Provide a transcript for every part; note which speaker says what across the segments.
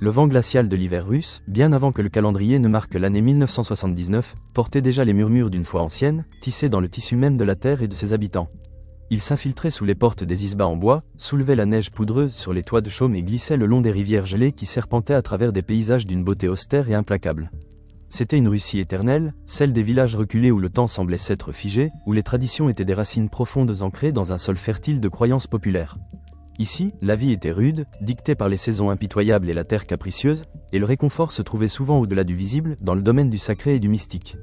Speaker 1: Le vent glacial de l'hiver russe, bien avant que le calendrier ne marque l'année 1979, portait déjà les murmures d'une foi ancienne, tissée dans le tissu même de la terre et de ses habitants. Il s'infiltrait sous les portes des isbas en bois, soulevait la neige poudreuse sur les toits de chaume et glissait le long des rivières gelées qui serpentaient à travers des paysages d'une beauté austère et implacable. C'était une Russie éternelle, celle des villages reculés où le temps semblait s'être figé, où les traditions étaient des racines profondes ancrées dans un sol fertile de croyances populaires. Ici, la vie était rude, dictée par les saisons impitoyables et la terre capricieuse, et le réconfort se trouvait souvent au-delà du visible, dans le domaine du sacré et du mystique.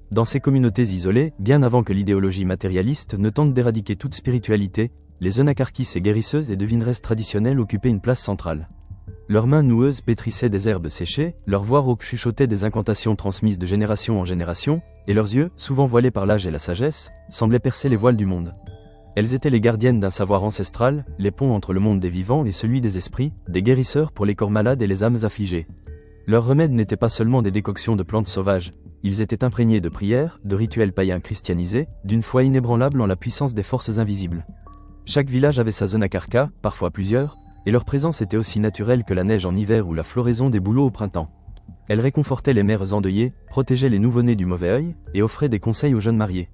Speaker 1: Dans ces communautés isolées, bien avant que l'idéologie matérialiste ne tente d'éradiquer toute spiritualité, les œnakarkis et guérisseuses et devineresses traditionnelles occupaient une place centrale. Leurs mains noueuses pétrissaient des herbes séchées, leur voix rauque chuchotait des incantations transmises de génération en génération, et leurs yeux, souvent voilés par l'âge et la sagesse, semblaient percer les voiles du monde. Elles étaient les gardiennes d'un savoir ancestral, les ponts entre le monde des vivants et celui des esprits, des guérisseurs pour les corps malades et les âmes affligées. Leurs remèdes n'étaient pas seulement des décoctions de plantes sauvages, ils étaient imprégnés de prières, de rituels païens christianisés, d'une foi inébranlable en la puissance des forces invisibles. Chaque village avait sa Zönakarka, parfois plusieurs, et leur présence était aussi naturelle que la neige en hiver ou la floraison des bouleaux au printemps. Elles réconfortaient les mères endeuillées, protégeaient les nouveau-nés du mauvais œil, et offraient des conseils aux jeunes mariés.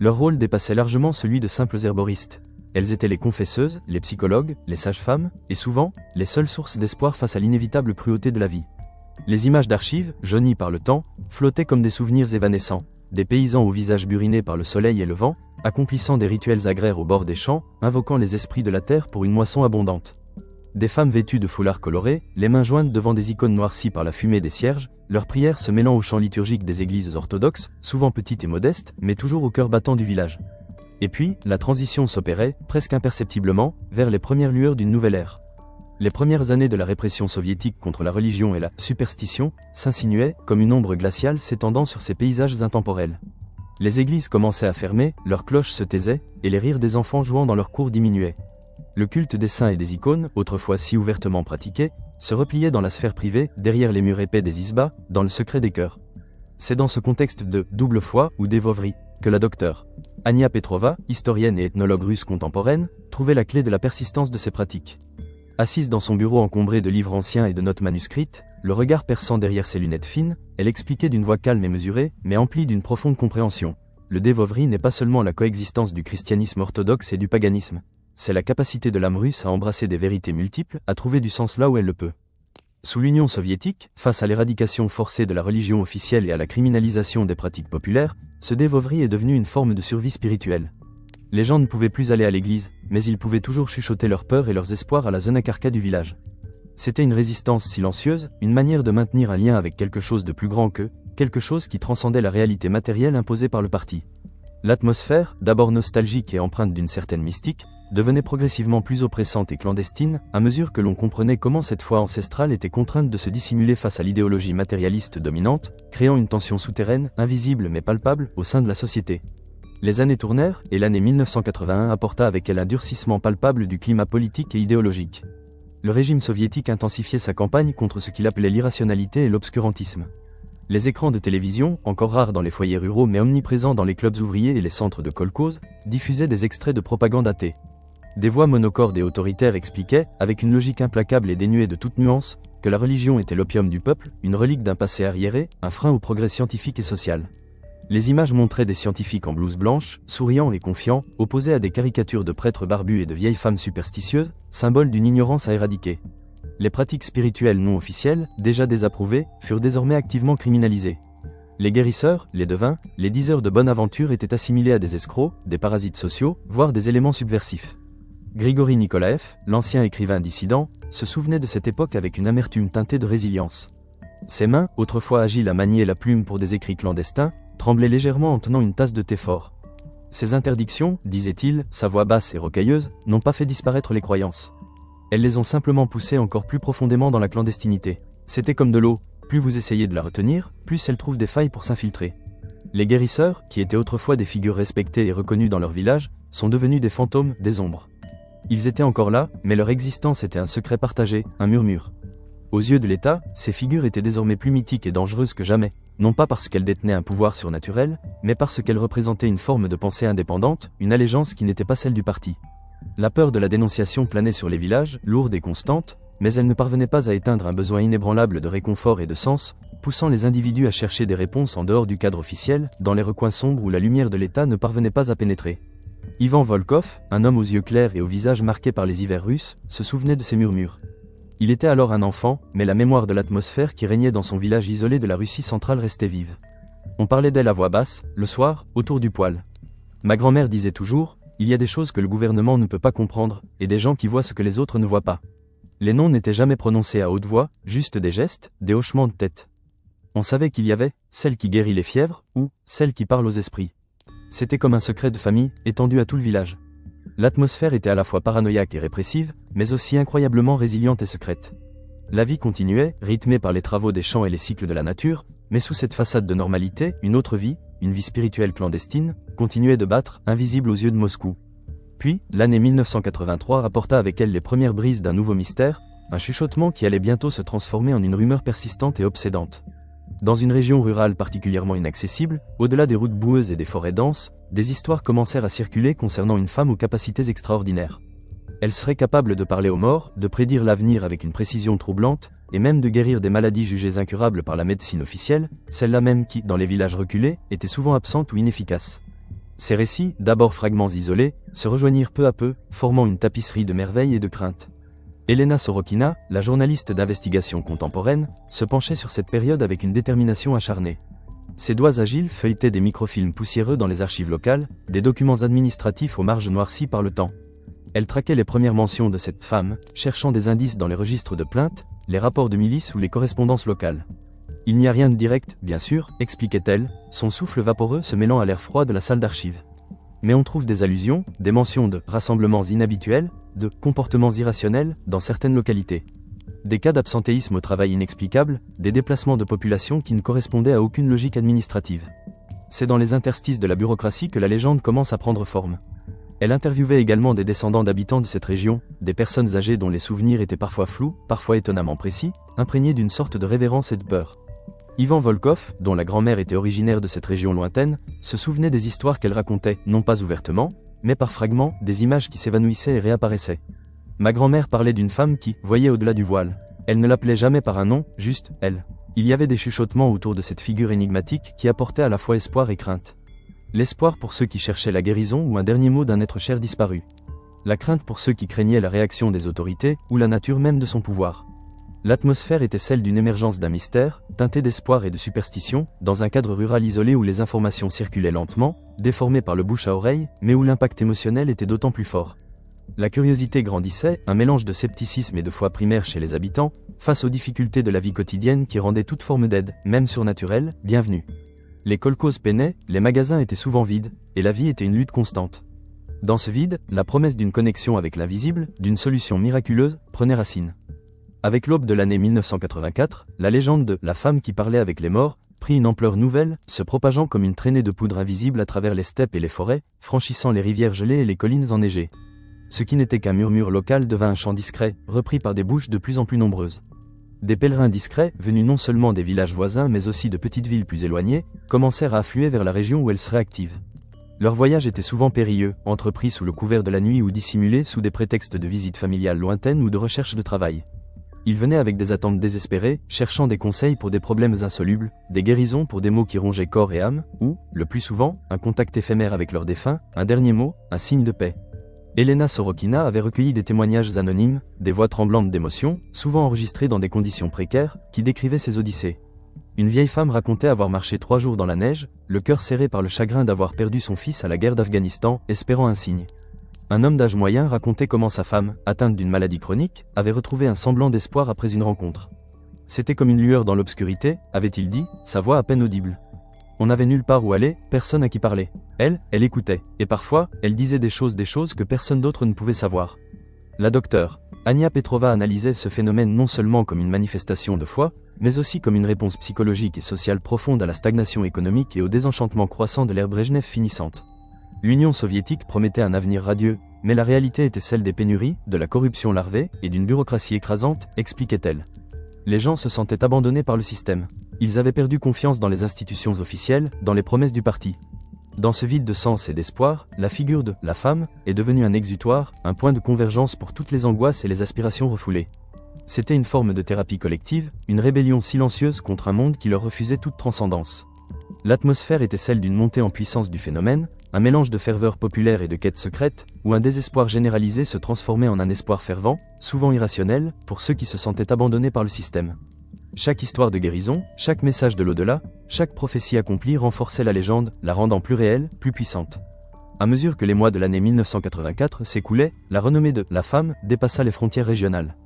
Speaker 1: Leur rôle dépassait largement celui de simples herboristes. Elles étaient les confesseuses, les psychologues, les sages-femmes, et souvent, les seules sources d'espoir face à l'inévitable cruauté de la vie. Les images d'archives, jaunies par le temps, flottaient comme des souvenirs évanescents, des paysans au visage buriné par le soleil et le vent, accomplissant des rituels agraires au bord des champs, invoquant les esprits de la terre pour une moisson abondante. Des femmes vêtues de foulards colorés, les mains jointes devant des icônes noircies par la fumée des cierges, leurs prières se mêlant au chant liturgique des églises orthodoxes, souvent petites et modestes, mais toujours au cœur battant du village. Et puis, la transition s'opérait, presque imperceptiblement, vers les premières lueurs d'une nouvelle ère. Les premières années de la répression soviétique contre la religion et la superstition s'insinuaient comme une ombre glaciale s'étendant sur ces paysages intemporels. Les églises commençaient à fermer, leurs cloches se taisaient, et les rires des enfants jouant dans leurs cours diminuaient. Le culte des saints et des icônes, autrefois si ouvertement pratiqué, se repliait dans la sphère privée, derrière les murs épais des isbas, dans le secret des cœurs. C'est dans ce contexte de double foi ou d'évoverie que la docteure Ania Petrova, historienne et ethnologue russe contemporaine, trouvait la clé de la persistance de ces pratiques. Assise dans son bureau encombré de livres anciens et de notes manuscrites, le regard perçant derrière ses lunettes fines, elle expliquait d'une voix calme et mesurée, mais emplie d'une profonde compréhension. Le dévoverie n'est pas seulement la coexistence du christianisme orthodoxe et du paganisme. C'est la capacité de l'âme russe à embrasser des vérités multiples, à trouver du sens là où elle le peut. Sous l'Union soviétique, face à l'éradication forcée de la religion officielle et à la criminalisation des pratiques populaires, ce dévoverie est devenu une forme de survie spirituelle. Les gens ne pouvaient plus aller à l'église, mais ils pouvaient toujours chuchoter leurs peurs et leurs espoirs à la Zönakarka du village. C'était une résistance silencieuse, une manière de maintenir un lien avec quelque chose de plus grand qu'eux, quelque chose qui transcendait la réalité matérielle imposée par le parti. L'atmosphère, d'abord nostalgique et empreinte d'une certaine mystique, devenait progressivement plus oppressante et clandestine, à mesure que l'on comprenait comment cette foi ancestrale était contrainte de se dissimuler face à l'idéologie matérialiste dominante, créant une tension souterraine, invisible mais palpable, au sein de la société. Les années tournèrent, et l'année 1981 apporta avec elle un durcissement palpable du climat politique et idéologique. Le régime soviétique intensifiait sa campagne contre ce qu'il appelait l'irrationalité et l'obscurantisme. Les écrans de télévision, encore rares dans les foyers ruraux mais omniprésents dans les clubs ouvriers et les centres de kolkhoz, diffusaient des extraits de propagande athée. Des voix monocordes et autoritaires expliquaient, avec une logique implacable et dénuée de toute nuance, que la religion était l'opium du peuple, une relique d'un passé arriéré, un frein au progrès scientifique et social. Les images montraient des scientifiques en blouse blanche, souriants et confiants, opposés à des caricatures de prêtres barbus et de vieilles femmes superstitieuses, symboles d'une ignorance à éradiquer. Les pratiques spirituelles non officielles, déjà désapprouvées, furent désormais activement criminalisées. Les guérisseurs, les devins, les diseurs de bonne aventure étaient assimilés à des escrocs, des parasites sociaux, voire des éléments subversifs. Grigori Nikolaev, l'ancien écrivain dissident, se souvenait de cette époque avec une amertume teintée de résilience. Ses mains, autrefois agiles à manier la plume pour des écrits clandestins, tremblaient légèrement en tenant une tasse de thé fort. Ces interdictions, disait-il, sa voix basse et rocailleuse, n'ont pas fait disparaître les croyances. Elles les ont simplement poussées encore plus profondément dans la clandestinité. C'était comme de l'eau, plus vous essayez de la retenir, plus elle trouve des failles pour s'infiltrer. Les guérisseurs, qui étaient autrefois des figures respectées et reconnues dans leur village, sont devenus des fantômes, des ombres. Ils étaient encore là, mais leur existence était un secret partagé, un murmure. Aux yeux de l'État, ces figures étaient désormais plus mythiques et dangereuses que jamais, non pas parce qu'elles détenaient un pouvoir surnaturel, mais parce qu'elles représentaient une forme de pensée indépendante, une allégeance qui n'était pas celle du parti. La peur de la dénonciation planait sur les villages, lourde et constante, mais elle ne parvenait pas à éteindre un besoin inébranlable de réconfort et de sens, poussant les individus à chercher des réponses en dehors du cadre officiel, dans les recoins sombres où la lumière de l'État ne parvenait pas à pénétrer. Ivan Volkov, un homme aux yeux clairs et au visage marqué par les hivers russes, se souvenait de ces murmures. Il était alors un enfant, mais la mémoire de l'atmosphère qui régnait dans son village isolé de la Russie centrale restait vive. On parlait d'elle à voix basse, le soir, autour du poêle. Ma grand-mère disait toujours, il y a des choses que le gouvernement ne peut pas comprendre, et des gens qui voient ce que les autres ne voient pas. Les noms n'étaient jamais prononcés à haute voix, juste des gestes, des hochements de tête. On savait qu'il y avait celle qui guérit les fièvres, ou celle qui parle aux esprits. C'était comme un secret de famille, étendu à tout le village. L'atmosphère était à la fois paranoïaque et répressive, mais aussi incroyablement résiliente et secrète. La vie continuait, rythmée par les travaux des champs et les cycles de la nature, mais sous cette façade de normalité, une autre vie, une vie spirituelle clandestine, continuait de battre, invisible aux yeux de Moscou. Puis, l'année 1983 rapporta avec elle les premières brises d'un nouveau mystère, un chuchotement qui allait bientôt se transformer en une rumeur persistante et obsédante. Dans une région rurale particulièrement inaccessible, au-delà des routes boueuses et des forêts denses, des histoires commencèrent à circuler concernant une femme aux capacités extraordinaires. Elle serait capable de parler aux morts, de prédire l'avenir avec une précision troublante, et même de guérir des maladies jugées incurables par la médecine officielle, celle-là même qui, dans les villages reculés, était souvent absente ou inefficace. Ces récits, d'abord fragments isolés, se rejoignirent peu à peu, formant une tapisserie de merveilles et de craintes. Elena Sorokina, la journaliste d'investigation contemporaine, se penchait sur cette période avec une détermination acharnée. Ses doigts agiles feuilletaient des microfilms poussiéreux dans les archives locales, des documents administratifs aux marges noircies par le temps. Elle traquait les premières mentions de cette femme, cherchant des indices dans les registres de plaintes, les rapports de milice ou les correspondances locales. Il n'y a rien de direct, bien sûr, expliquait-elle, son souffle vaporeux se mêlant à l'air froid de la salle d'archives. Mais on trouve des allusions, des mentions de rassemblements inhabituels, de comportements irrationnels, dans certaines localités. Des cas d'absentéisme au travail inexplicable, des déplacements de population qui ne correspondaient à aucune logique administrative. C'est dans les interstices de la bureaucratie que la légende commence à prendre forme. Elle interviewait également des descendants d'habitants de cette région, des personnes âgées dont les souvenirs étaient parfois flous, parfois étonnamment précis, imprégnés d'une sorte de révérence et de peur. Ivan Volkov, dont la grand-mère était originaire de cette région lointaine, se souvenait des histoires qu'elle racontait, non pas ouvertement, mais par fragments, des images qui s'évanouissaient et réapparaissaient. Ma grand-mère parlait d'une femme qui voyait au-delà du voile. Elle ne l'appelait jamais par un nom, juste « elle ». Il y avait des chuchotements autour de cette figure énigmatique qui apportait à la fois espoir et crainte. L'espoir pour ceux qui cherchaient la guérison ou un dernier mot d'un être cher disparu. La crainte pour ceux qui craignaient la réaction des autorités ou la nature même de son pouvoir. L'atmosphère était celle d'une émergence d'un mystère, teintée d'espoir et de superstition, dans un cadre rural isolé où les informations circulaient lentement, déformées par le bouche à oreille, mais où l'impact émotionnel était d'autant plus fort. La curiosité grandissait, un mélange de scepticisme et de foi primaire chez les habitants, face aux difficultés de la vie quotidienne qui rendaient toute forme d'aide, même surnaturelle, bienvenue. Les kolkhozes peinaient, les magasins étaient souvent vides, et la vie était une lutte constante. Dans ce vide, la promesse d'une connexion avec l'invisible, d'une solution miraculeuse, prenait racine. Avec l'aube de l'année 1984, la légende de « la femme qui parlait avec les morts » prit une ampleur nouvelle, se propageant comme une traînée de poudre invisible à travers les steppes et les forêts, franchissant les rivières gelées et les collines enneigées. Ce qui n'était qu'un murmure local devint un chant discret, repris par des bouches de plus en plus nombreuses. Des pèlerins discrets, venus non seulement des villages voisins mais aussi de petites villes plus éloignées, commencèrent à affluer vers la région où elle serait active. Leur voyage était souvent périlleux, entrepris sous le couvert de la nuit ou dissimulé sous des prétextes de visites familiales lointaines ou de recherche de travail. Ils venaient avec des attentes désespérées, cherchant des conseils pour des problèmes insolubles, des guérisons pour des maux qui rongeaient corps et âme, ou, le plus souvent, un contact éphémère avec leurs défunts, un dernier mot, un signe de paix. Elena Sorokina avait recueilli des témoignages anonymes, des voix tremblantes d'émotion, souvent enregistrées dans des conditions précaires, qui décrivaient ses odyssées. Une vieille femme racontait avoir marché 3 jours dans la neige, le cœur serré par le chagrin d'avoir perdu son fils à la guerre d'Afghanistan, espérant un signe. Un homme d'âge moyen racontait comment sa femme, atteinte d'une maladie chronique, avait retrouvé un semblant d'espoir après une rencontre. C'était comme une lueur dans l'obscurité, avait-il dit, sa voix à peine audible. On n'avait nulle part où aller, personne à qui parler. Elle écoutait, et parfois, elle disait des choses que personne d'autre ne pouvait savoir. La docteure Ania Petrova analysait ce phénomène non seulement comme une manifestation de foi, mais aussi comme une réponse psychologique et sociale profonde à la stagnation économique et au désenchantement croissant de l'ère Brejnev finissante. L'Union soviétique promettait un avenir radieux, mais la réalité était celle des pénuries, de la corruption larvée et d'une bureaucratie écrasante, expliquait-elle. Les gens se sentaient abandonnés par le système. Ils avaient perdu confiance dans les institutions officielles, dans les promesses du parti. Dans ce vide de sens et d'espoir, la figure de « la femme » est devenue un exutoire, un point de convergence pour toutes les angoisses et les aspirations refoulées. C'était une forme de thérapie collective, une rébellion silencieuse contre un monde qui leur refusait toute transcendance. L'atmosphère était celle d'une montée en puissance du phénomène, un mélange de ferveur populaire et de quête secrète, où un désespoir généralisé se transformait en un espoir fervent, souvent irrationnel, pour ceux qui se sentaient abandonnés par le système. Chaque histoire de guérison, chaque message de l'au-delà, chaque prophétie accomplie renforçait la légende, la rendant plus réelle, plus puissante. À mesure que les mois de l'année 1984 s'écoulaient, la renommée de « la femme » dépassa les frontières régionales.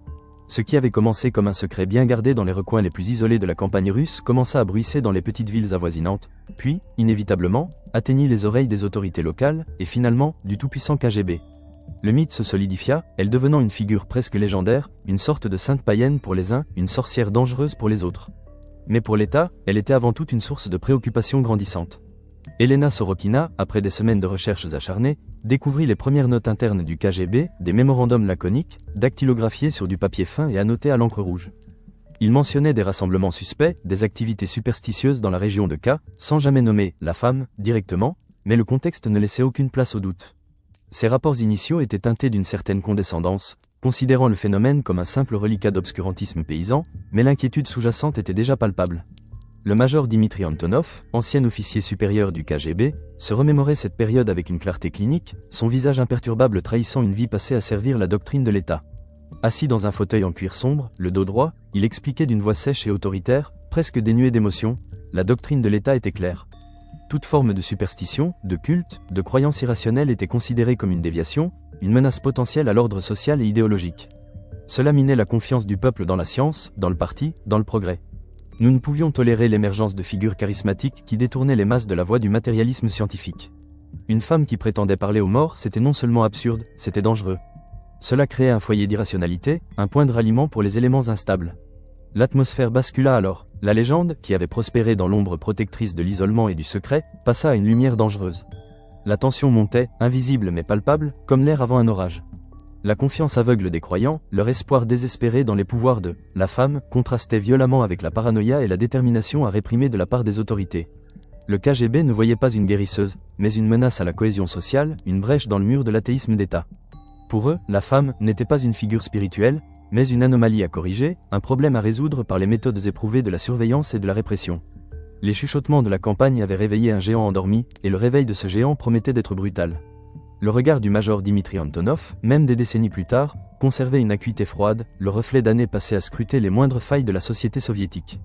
Speaker 1: Ce qui avait commencé comme un secret bien gardé dans les recoins les plus isolés de la campagne russe commença à bruisser dans les petites villes avoisinantes, puis, inévitablement, atteignit les oreilles des autorités locales, et finalement, du tout-puissant KGB. Le mythe se solidifia, elle devenant une figure presque légendaire, une sorte de sainte païenne pour les uns, une sorcière dangereuse pour les autres. Mais pour l'État, elle était avant tout une source de préoccupation grandissante. Elena Sorokina, après des semaines de recherches acharnées, découvrit les premières notes internes du KGB, des mémorandums laconiques, dactylographiés sur du papier fin et annotés à l'encre rouge. Ils mentionnaient des rassemblements suspects, des activités superstitieuses dans la région de K, sans jamais nommer « la femme » directement, mais le contexte ne laissait aucune place au doute. Ces rapports initiaux étaient teintés d'une certaine condescendance, considérant le phénomène comme un simple reliquat d'obscurantisme paysan, mais l'inquiétude sous-jacente était déjà palpable. Le major Dimitri Antonov, ancien officier supérieur du KGB, se remémorait cette période avec une clarté clinique, son visage imperturbable trahissant une vie passée à servir la doctrine de l'État. Assis dans un fauteuil en cuir sombre, le dos droit, il expliquait d'une voix sèche et autoritaire, presque dénuée d'émotion, la doctrine de l'État était claire. Toute forme de superstition, de culte, de croyance irrationnelle était considérée comme une déviation, une menace potentielle à l'ordre social et idéologique. Cela minait la confiance du peuple dans la science, dans le parti, dans le progrès. Nous ne pouvions tolérer l'émergence de figures charismatiques qui détournaient les masses de la voie du matérialisme scientifique. Une femme qui prétendait parler aux morts, c'était non seulement absurde, c'était dangereux. Cela créait un foyer d'irrationalité, un point de ralliement pour les éléments instables. L'atmosphère bascula alors. La légende, qui avait prospéré dans l'ombre protectrice de l'isolement et du secret, passa à une lumière dangereuse. La tension montait, invisible mais palpable, comme l'air avant un orage. La confiance aveugle des croyants, leur espoir désespéré dans les pouvoirs de « la femme » contrastait violemment avec la paranoïa et la détermination à réprimer de la part des autorités. Le KGB ne voyait pas une guérisseuse, mais une menace à la cohésion sociale, une brèche dans le mur de l'athéisme d'État. Pour eux, la femme n'était pas une figure spirituelle, mais une anomalie à corriger, un problème à résoudre par les méthodes éprouvées de la surveillance et de la répression. Les chuchotements de la campagne avaient réveillé un géant endormi, et le réveil de ce géant promettait d'être brutal. Le regard du major Dimitri Antonov, même des décennies plus tard, conservait une acuité froide, le reflet d'années passées à scruter les moindres failles de la société soviétique.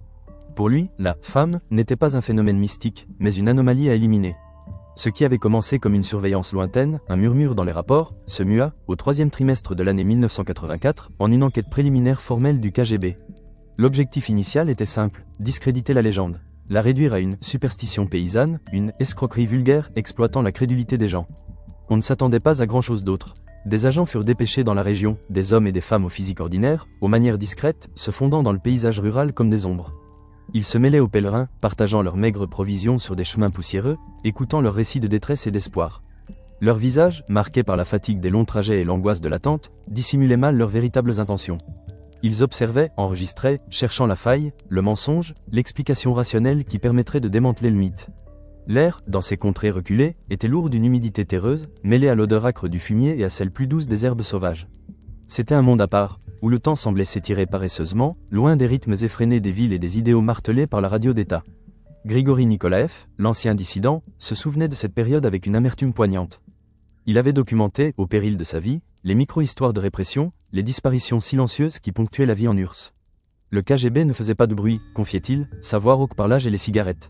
Speaker 1: Pour lui, la « femme » n'était pas un phénomène mystique, mais une anomalie à éliminer. Ce qui avait commencé comme une surveillance lointaine, un murmure dans les rapports, se mua, au troisième trimestre de l'année 1984, en une enquête préliminaire formelle du KGB. L'objectif initial était simple, discréditer la légende, la réduire à une superstition paysanne, une escroquerie vulgaire exploitant la crédulité des gens. On ne s'attendait pas à grand-chose d'autre. Des agents furent dépêchés dans la région, des hommes et des femmes au physique ordinaire, aux manières discrètes, se fondant dans le paysage rural comme des ombres. Ils se mêlaient aux pèlerins, partageant leurs maigres provisions sur des chemins poussiéreux, écoutant leurs récits de détresse et d'espoir. Leurs visages, marqués par la fatigue des longs trajets et l'angoisse de l'attente, dissimulaient mal leurs véritables intentions. Ils observaient, enregistraient, cherchant la faille, le mensonge, l'explication rationnelle qui permettrait de démanteler le mythe. L'air, dans ces contrées reculées, était lourd d'une humidité terreuse, mêlée à l'odeur âcre du fumier et à celle plus douce des herbes sauvages. C'était un monde à part, où le temps semblait s'étirer paresseusement, loin des rythmes effrénés des villes et des idéaux martelés par la radio d'État. Grigori Nikolaev, l'ancien dissident, se souvenait de cette période avec une amertume poignante. Il avait documenté, au péril de sa vie, les micro-histoires de répression, les disparitions silencieuses qui ponctuaient la vie en URSS. Le KGB ne faisait pas de bruit, confiait-il, sa voix rauque par l'âge et les cigarettes.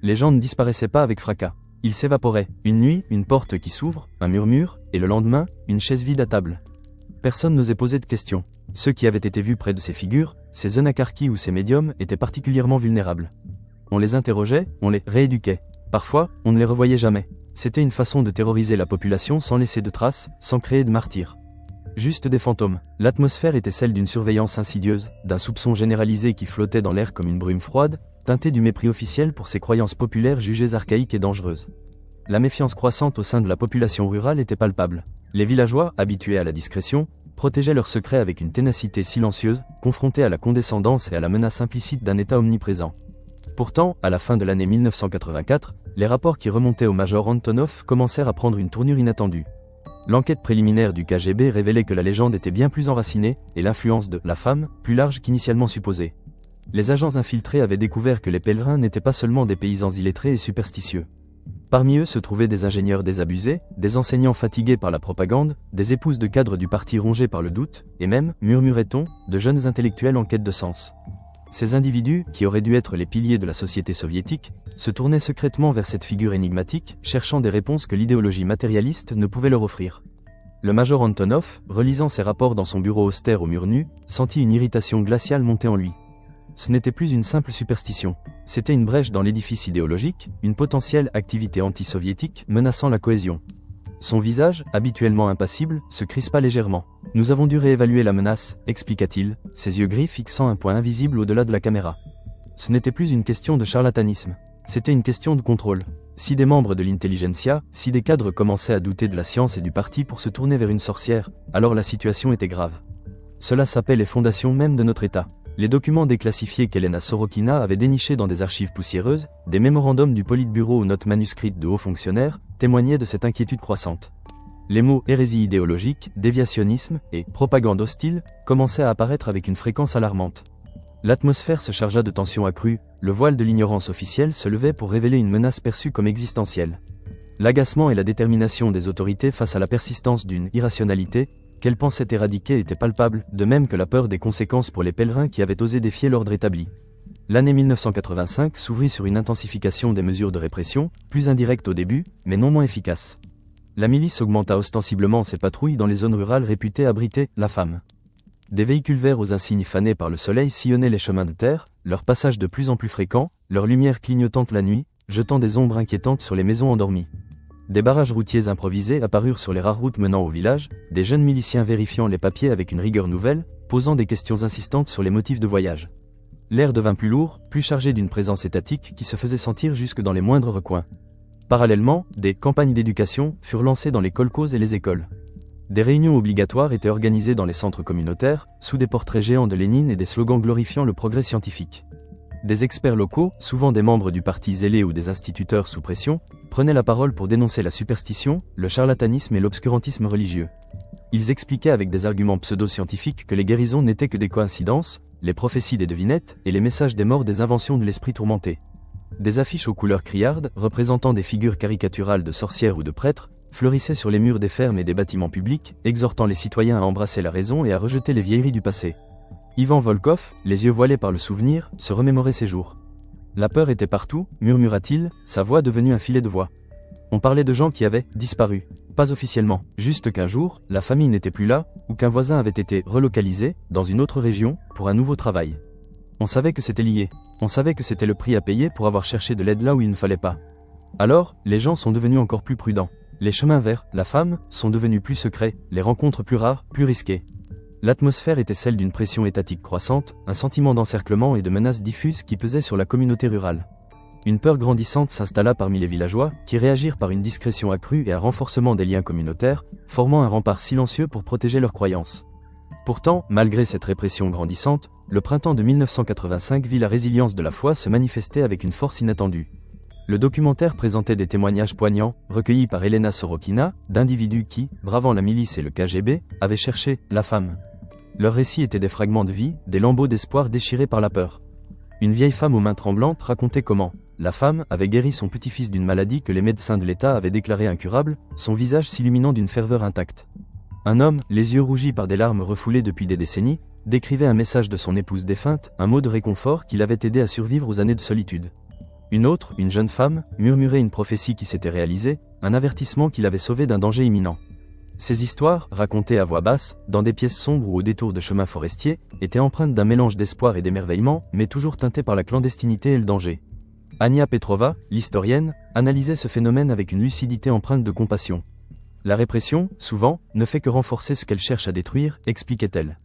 Speaker 1: Les gens ne disparaissaient pas avec fracas. Ils s'évaporaient. Une nuit, une porte qui s'ouvre, un murmure, et le lendemain, une chaise vide à table. Personne n'osait poser de questions. Ceux qui avaient été vus près de ces figures, ces anakarchis ou ces médiums, étaient particulièrement vulnérables. On les interrogeait, on les rééduquait. Parfois, on ne les revoyait jamais. C'était une façon de terroriser la population sans laisser de traces, sans créer de martyrs. Juste des fantômes. L'atmosphère était celle d'une surveillance insidieuse, d'un soupçon généralisé qui flottait dans l'air comme une brume froide, teinté du mépris officiel pour ces croyances populaires jugées archaïques et dangereuses. La méfiance croissante au sein de la population rurale était palpable. Les villageois, habitués à la discrétion, protégeaient leurs secrets avec une ténacité silencieuse, confrontés à la condescendance et à la menace implicite d'un État omniprésent. Pourtant, à la fin de l'année 1984, les rapports qui remontaient au major Antonov commencèrent à prendre une tournure inattendue. L'enquête préliminaire du KGB révélait que la légende était bien plus enracinée, et l'influence de la femme, plus large qu'initialement supposé. Les agents infiltrés avaient découvert que les pèlerins n'étaient pas seulement des paysans illettrés et superstitieux. Parmi eux se trouvaient des ingénieurs désabusés, des enseignants fatigués par la propagande, des épouses de cadres du parti rongés par le doute, et même, murmurait-on, de jeunes intellectuels en quête de sens. Ces individus, qui auraient dû être les piliers de la société soviétique, se tournaient secrètement vers cette figure énigmatique, cherchant des réponses que l'idéologie matérialiste ne pouvait leur offrir. Le major Antonov, relisant ses rapports dans son bureau austère aux murs nus, sentit une irritation glaciale monter en lui. Ce n'était plus une simple superstition, c'était une brèche dans l'édifice idéologique, une potentielle activité anti-soviétique menaçant la cohésion. Son visage, habituellement impassible, se crispa légèrement. « Nous avons dû réévaluer la menace », expliqua-t-il, ses yeux gris fixant un point invisible au-delà de la caméra. Ce n'était plus une question de charlatanisme, c'était une question de contrôle. Si des membres de l'intelligentsia, si des cadres commençaient à douter de la science et du parti pour se tourner vers une sorcière, alors la situation était grave. Cela sapait les fondations même de notre État. Les documents déclassifiés qu'Elena Sorokina avait dénichés dans des archives poussiéreuses, des mémorandums du Politburo aux notes manuscrites de hauts fonctionnaires, témoignaient de cette inquiétude croissante. Les mots hérésie idéologique, déviationnisme et propagande hostile commençaient à apparaître avec une fréquence alarmante. L'atmosphère se chargea de tensions accrues, le voile de l'ignorance officielle se levait pour révéler une menace perçue comme existentielle. L'agacement et la détermination des autorités face à la persistance d'une irrationalité qu'elles pensaient éradiquer était palpable, de même que la peur des conséquences pour les pèlerins qui avaient osé défier l'ordre établi. L'année 1985 s'ouvrit sur une intensification des mesures de répression, plus indirectes au début, mais non moins efficaces. La milice augmenta ostensiblement ses patrouilles dans les zones rurales réputées abriter la femme. Des véhicules verts aux insignes fanés par le soleil sillonnaient les chemins de terre, leur passage de plus en plus fréquent, leur lumière clignotante la nuit, jetant des ombres inquiétantes sur les maisons endormies. Des barrages routiers improvisés apparurent sur les rares routes menant au village, des jeunes miliciens vérifiant les papiers avec une rigueur nouvelle, posant des questions insistantes sur les motifs de voyage. L'air devint plus lourd, plus chargé d'une présence étatique qui se faisait sentir jusque dans les moindres recoins. Parallèlement, des campagnes d'éducation furent lancées dans les kolkhozes et les écoles. Des réunions obligatoires étaient organisées dans les centres communautaires, sous des portraits géants de Lénine et des slogans glorifiant le progrès scientifique. Des experts locaux, souvent des membres du parti zélé ou des instituteurs sous pression, prenaient la parole pour dénoncer la superstition, le charlatanisme et l'obscurantisme religieux. Ils expliquaient avec des arguments pseudo-scientifiques que les guérisons n'étaient que des coïncidences, les prophéties des devinettes et les messages des morts des inventions de l'esprit tourmenté. Des affiches aux couleurs criardes, représentant des figures caricaturales de sorcières ou de prêtres, fleurissaient sur les murs des fermes et des bâtiments publics, exhortant les citoyens à embrasser la raison et à rejeter les vieilleries du passé. Ivan Volkov, les yeux voilés par le souvenir, se remémorait ses jours. La peur était partout, murmura-t-il, sa voix devenue un filet de voix. On parlait de gens qui avaient disparu. Pas officiellement, juste qu'un jour, la famille n'était plus là, ou qu'un voisin avait été relocalisé, dans une autre région, pour un nouveau travail. On savait que c'était lié. On savait que c'était le prix à payer pour avoir cherché de l'aide là où il ne fallait pas. Alors, les gens sont devenus encore plus prudents. Les chemins vers la femme sont devenus plus secrets, les rencontres plus rares, plus risquées. L'atmosphère était celle d'une pression étatique croissante, un sentiment d'encerclement et de menace diffuse qui pesait sur la communauté rurale. Une peur grandissante s'installa parmi les villageois, qui réagirent par une discrétion accrue et un renforcement des liens communautaires, formant un rempart silencieux pour protéger leurs croyances. Pourtant, malgré cette répression grandissante, le printemps de 1985 vit la résilience de la foi se manifester avec une force inattendue. Le documentaire présentait des témoignages poignants, recueillis par Elena Sorokina, d'individus qui, bravant la milice et le KGB, avaient cherché la femme. Leurs récits étaient des fragments de vie, des lambeaux d'espoir déchirés par la peur. Une vieille femme aux mains tremblantes racontait comment la femme avait guéri son petit-fils d'une maladie que les médecins de l'État avaient déclarée incurable, son visage s'illuminant d'une ferveur intacte. Un homme, les yeux rougis par des larmes refoulées depuis des décennies, décrivait un message de son épouse défunte, un mot de réconfort qui l'avait aidé à survivre aux années de solitude. Une autre, une jeune femme, murmurait une prophétie qui s'était réalisée, un avertissement qui l'avait sauvée d'un danger imminent. Ces histoires, racontées à voix basse, dans des pièces sombres ou au détour de chemins forestiers, étaient empreintes d'un mélange d'espoir et d'émerveillement, mais toujours teintées par la clandestinité et le danger. Ania Petrova, l'historienne, analysait ce phénomène avec une lucidité empreinte de compassion. La répression, souvent, ne fait que renforcer ce qu'elle cherche à détruire, expliquait-elle.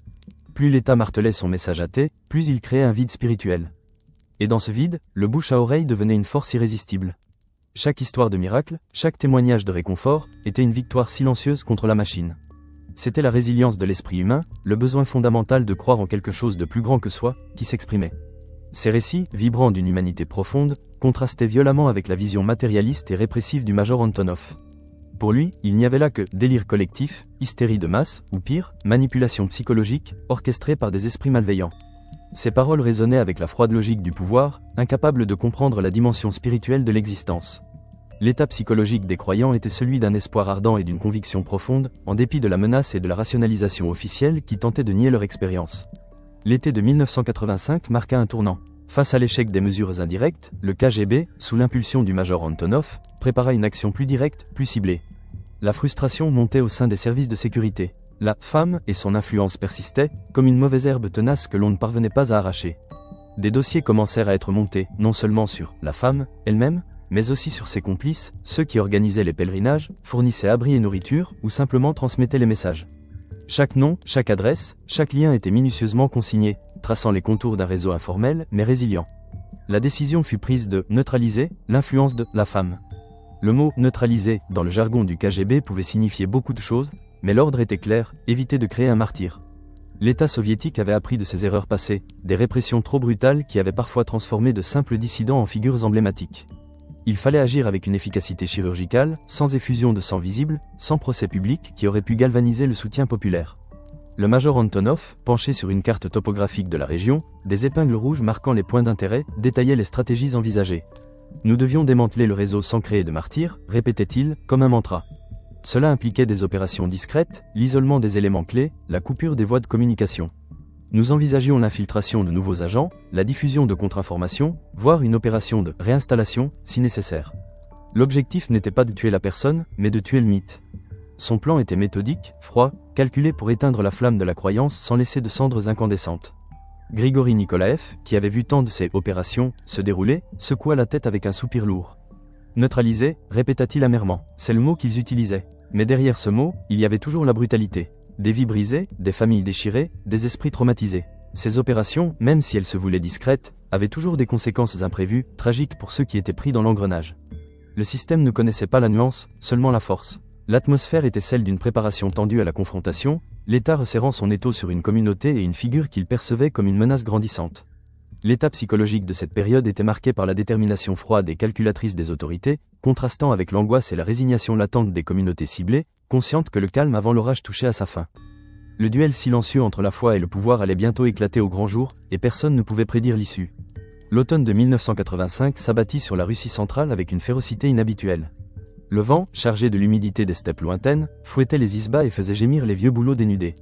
Speaker 1: Plus l'État martelait son message athée, plus il créait un vide spirituel. Et dans ce vide, le bouche à oreille devenait une force irrésistible. Chaque histoire de miracle, chaque témoignage de réconfort, était une victoire silencieuse contre la machine. C'était la résilience de l'esprit humain, le besoin fondamental de croire en quelque chose de plus grand que soi, qui s'exprimait. Ces récits, vibrants d'une humanité profonde, contrastaient violemment avec la vision matérialiste et répressive du major Antonov. Pour lui, il n'y avait là que délire collectif, hystérie de masse, ou pire, manipulation psychologique, orchestrée par des esprits malveillants. Ces paroles résonnaient avec la froide logique du pouvoir, incapable de comprendre la dimension spirituelle de l'existence. L'état psychologique des croyants était celui d'un espoir ardent et d'une conviction profonde, en dépit de la menace et de la rationalisation officielle qui tentaient de nier leur expérience. L'été de 1985 marqua un tournant. Face à l'échec des mesures indirectes, le KGB, sous l'impulsion du major Antonov, prépara une action plus directe, plus ciblée. La frustration montait au sein des services de sécurité. La femme et son influence persistaient, comme une mauvaise herbe tenace que l'on ne parvenait pas à arracher. Des dossiers commencèrent à être montés, non seulement sur la femme elle-même, mais aussi sur ses complices, ceux qui organisaient les pèlerinages, fournissaient abri et nourriture, ou simplement transmettaient les messages. Chaque nom, chaque adresse, chaque lien était minutieusement consigné, traçant les contours d'un réseau informel, mais résilient. La décision fut prise de neutraliser l'influence de la femme. Le mot « neutraliser » dans le jargon du KGB pouvait signifier beaucoup de choses, mais l'ordre était clair, éviter de créer un martyr. L'État soviétique avait appris de ses erreurs passées, des répressions trop brutales qui avaient parfois transformé de simples dissidents en figures emblématiques. Il fallait agir avec une efficacité chirurgicale, sans effusion de sang visible, sans procès public qui aurait pu galvaniser le soutien populaire. Le major Antonov, penché sur une carte topographique de la région, des épingles rouges marquant les points d'intérêt, détaillait les stratégies envisagées. Nous devions démanteler le réseau sans créer de martyrs, répétait-il, comme un mantra. Cela impliquait des opérations discrètes, l'isolement des éléments clés, la coupure des voies de communication. Nous envisagions l'infiltration de nouveaux agents, la diffusion de contre-informations, voire une opération de réinstallation, si nécessaire. L'objectif n'était pas de tuer la personne, mais de tuer le mythe. Son plan était méthodique, froid, calculé pour éteindre la flamme de la croyance sans laisser de cendres incandescentes. Grigori Nikolaev, qui avait vu tant de ces opérations se dérouler, secoua la tête avec un soupir lourd. Neutraliser, répéta-t-il amèrement, c'est le mot qu'ils utilisaient. Mais derrière ce mot, il y avait toujours la brutalité. Des vies brisées, des familles déchirées, des esprits traumatisés. Ces opérations, même si elles se voulaient discrètes, avaient toujours des conséquences imprévues, tragiques pour ceux qui étaient pris dans l'engrenage. Le système ne connaissait pas la nuance, seulement la force. L'atmosphère était celle d'une préparation tendue à la confrontation, l'État resserrant son étau sur une communauté et une figure qu'il percevait comme une menace grandissante. L'état psychologique de cette période était marqué par la détermination froide et calculatrice des autorités, contrastant avec l'angoisse et la résignation latente des communautés ciblées, conscientes que le calme avant l'orage touchait à sa fin. Le duel silencieux entre la foi et le pouvoir allait bientôt éclater au grand jour, et personne ne pouvait prédire l'issue. L'automne de 1985 s'abattit sur la Russie centrale avec une férocité inhabituelle. Le vent, chargé de l'humidité des steppes lointaines, fouettait les isbas et faisait gémir les vieux bouleaux dénudés.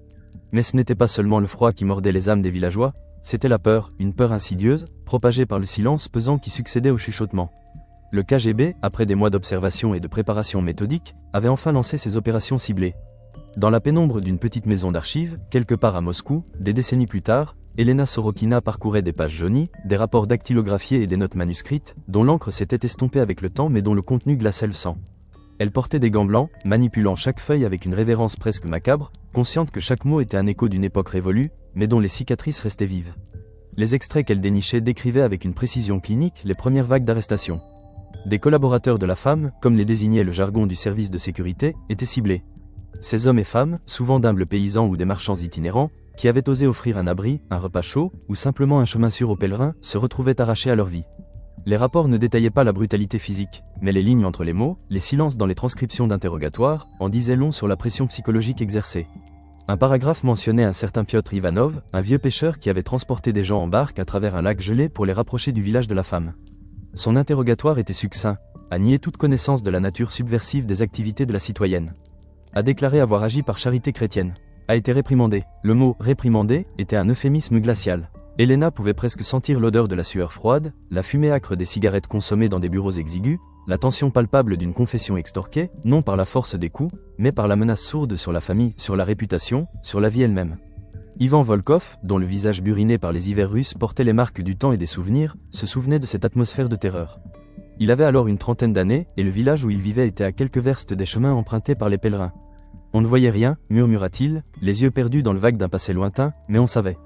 Speaker 1: Mais ce n'était pas seulement le froid qui mordait les âmes des villageois, c'était la peur, une peur insidieuse, propagée par le silence pesant qui succédait au chuchotement. Le KGB, après des mois d'observation et de préparation méthodique, avait enfin lancé ses opérations ciblées. Dans la pénombre d'une petite maison d'archives, quelque part à Moscou, des décennies plus tard, Elena Sorokina parcourait des pages jaunies, des rapports dactylographiés et des notes manuscrites, dont l'encre s'était estompée avec le temps mais dont le contenu glaçait le sang. Elle portait des gants blancs, manipulant chaque feuille avec une révérence presque macabre, consciente que chaque mot était un écho d'une époque révolue, mais dont les cicatrices restaient vives. Les extraits qu'elle dénichait décrivaient avec une précision clinique les premières vagues d'arrestations. Des collaborateurs de la femme, comme les désignait le jargon du service de sécurité, étaient ciblés. Ces hommes et femmes, souvent d'humbles paysans ou des marchands itinérants, qui avaient osé offrir un abri, un repas chaud, ou simplement un chemin sûr aux pèlerins, se retrouvaient arrachés à leur vie. Les rapports ne détaillaient pas la brutalité physique, mais les lignes entre les mots, les silences dans les transcriptions d'interrogatoires, en disaient long sur la pression psychologique exercée. Un paragraphe mentionnait un certain Piotr Ivanov, un vieux pêcheur qui avait transporté des gens en barque à travers un lac gelé pour les rapprocher du village de la femme. Son interrogatoire était succinct, a nié toute connaissance de la nature subversive des activités de la citoyenne. A déclaré avoir agi par charité chrétienne. A été réprimandé. Le mot « réprimandé » était un euphémisme glacial. Elena pouvait presque sentir l'odeur de la sueur froide, la fumée âcre des cigarettes consommées dans des bureaux exigus, la tension palpable d'une confession extorquée, non par la force des coups, mais par la menace sourde sur la famille, sur la réputation, sur la vie elle-même. Ivan Volkov, dont le visage buriné par les hivers russes portait les marques du temps et des souvenirs, se souvenait de cette atmosphère de terreur. Il avait alors une trentaine d'années, et le village où il vivait était à quelques verstes des chemins empruntés par les pèlerins. On ne voyait rien, murmura-t-il, les yeux perdus dans le vague d'un passé lointain, mais on savait.